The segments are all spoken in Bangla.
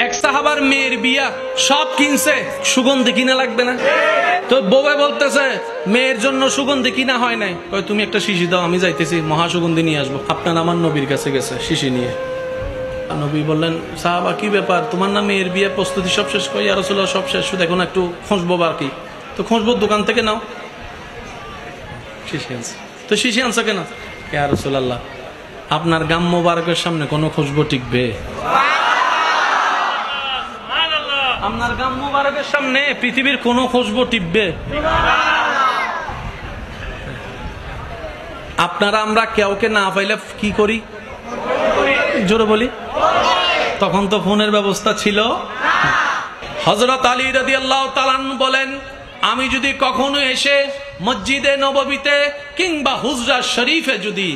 এক সাহাবার মেয়ের বিয়া, সব কিনছে, সুগন্ধি কিনা লাগবে না? তো বউয়ে বলতেছে মেয়ের জন্য সুগন্ধি কিনা হয় নাই। তুমি একটা শিশি দাও, আমি যাইতেছি মহাসুগন্ধি নিয়ে আসবো। আপনার আমার নবীর কাছে গেছে শিশি নিয়ে। নবী বললেন, সাহাবা কি ব্যাপার, তোমার না মেয়ের বিয়ে প্রস্তুতি সব শেষ? কই ইয়া রাসূলুল্লাহ সব শেষ, শুধু এখন একটু খুঁজবো আর কি। তো খুঁজবো দোকান থেকে নাও, শিশি আনছে। তো শিশি আনছো কেন? ইয়া রাসূলুল্লাহ আপনার গাম মোবারকের সামনে কোনো খুশবু টিকবে? আপনার গাম মোবারকের সামনে পৃথিবীর কোনো খুশবু টিকবে? আপনারা আমরা কেউকে না পাইলে কি করি? জোরে বলি। তখন তো ফোনের ব্যবস্থা ছিল। হযরত আলী রাদিয়াল্লাহু তাআলা বলেন, আমি যদি কখনো এসে মসজিদে নববীতে কিংবা হুজরা শরীফে যদি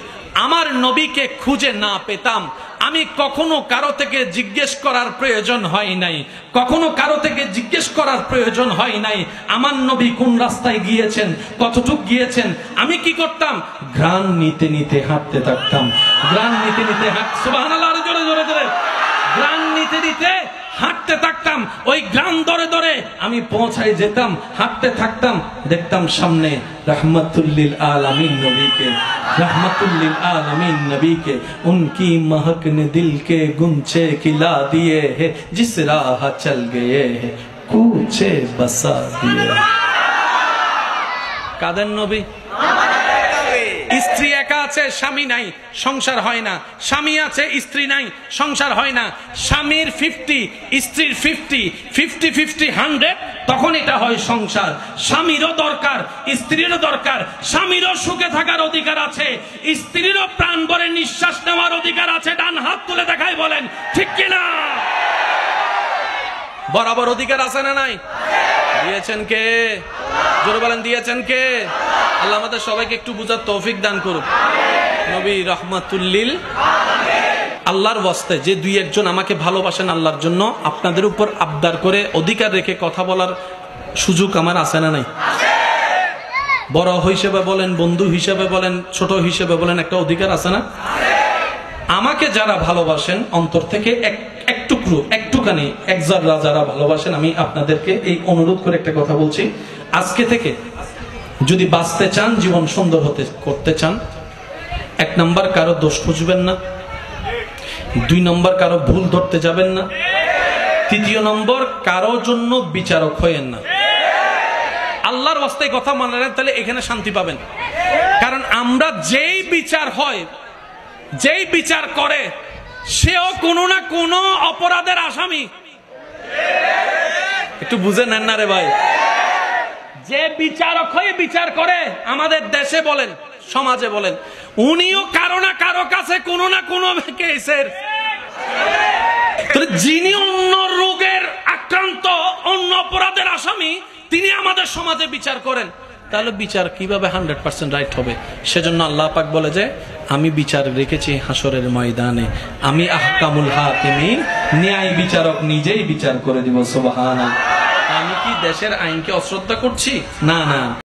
আমার নবীকে খুঁজে না পেতাম, আমি কখনো কারো থেকে জিজ্ঞেস করার প্রয়োজন হয় নাই, কখনো কারো থেকে জিজ্ঞেস করার প্রয়োজন হয় নাই আমার নবী কোন রাস্তায় গিয়েছেন, কতটুক গিয়েছেন। আমি কি করতাম? ঘ্রাণ নিতে নিতে হাঁটতে থাকতাম, ঘ্রাণ নিতে নিতে সুবহানাল্লাহ, জোরে জোরে জোরে, ঘ্রাণ নিতে নিতে হাঁটতে থাকতাম। ওই গ্রাম ধরে ধরে আমি পৌঁছায় যেতাম, হাঁটতে থাকতাম, দেখতাম সামনে रहमतुल्लिल आलमीन नबी के, रहमतुल्लिल आलमीन नबी के, उनकी महक ने दिल के गुंचे खिला दिए है, जिस राह चल गए हैं कूचे बसा दिए। কাদের নবী? স্ত্রী একা আছে, স্বামী নাই, সংসার হয় না। স্বামী আছে, স্ত্রী নাই, সংসার হয় না। স্বামীর 50, স্ত্রীর 50, 50-50 100, তখন এটা হয় সংসার। স্বামীরও দরকার, স্ত্রীরও দরকার। স্বামীরও সুখে থাকার অধিকার আছে, স্ত্রীরও প্রাণ ভরে নিঃশ্বাস নেওয়ার অধিকার আছে। ডান হাত তুলে দেখাই বলেন ঠিক কিনা? বরাবর অধিকার আছে না নাই? দিয়েছেন কে? জোরে বলেন দিয়েছেন কে? আল্লাহ আমাদের সবাইকে একটু বুঝার তৌফিক দান করুক। নবী রহমাতুল্লিল। আল্লাহর ওয়াস্তে যে দুই একজন আমাকে ভালোবাসেন আল্লাহর জন্য, আপনাদের উপর আবদার করে অধিকার রেখে কথা বলার সুযোগ আমার আছে না নাই? বড় হিসেবে বলেন, বন্ধু হিসেবে বলেন, ছোট হিসেবে বলেন, একটা অধিকার আছে না? আমাকে যারা ভালোবাসেন অন্তর থেকে একটুখানি এক জাররা যারা ভালোবাসেন, আমি আপনাদেরকে এই অনুরোধ করে একটা কথা বলছি। আজকে থেকে যদি বাঁচতে চান, জীবন সুন্দর করতে চান, 1 নম্বর কারো দোষ খুঁজবেন না, 2 নম্বর কারো ভুল ধরতে যাবেন না, 3 নম্বর কারো জন্য বিচারক হয়েন না। আল্লাহর ওয়াস্তে কথা মনে রাখেন, তাহলে এখানে শান্তি পাবেন। কারণ আমরা যেই বিচার হয়, যেই বিচার করে, সেও কোনো না কোনো অপরাধের আসামি। একটু বুঝে নেন না রে ভাই। যে বিচারক হয়ে বিচার করে আমাদের দেশে বলেন, সমাজে বলেন, উনিও কারো না কারো কাছে কোনো না কোনো কেসের, যিনি অন্য রোগের আক্রান্ত, অন্য অপরাধের আসামি, তিনি আমাদের সমাজে বিচার করেন। তাহলে বিচার কিভাবে 100% রাইট হবে? সেজন্য আল্লাহ পাক বলে যে আমি বিচার রেখেছি হাসরের ময়দানে, আমি আহকামুল হাকিমিন, ন্যায় বিচারক, নিজেই বিচার করে দিব। সুবহানাল্লাহ। আমি কি দেশের আইনকে অশ্রদ্ধা করছি? না না।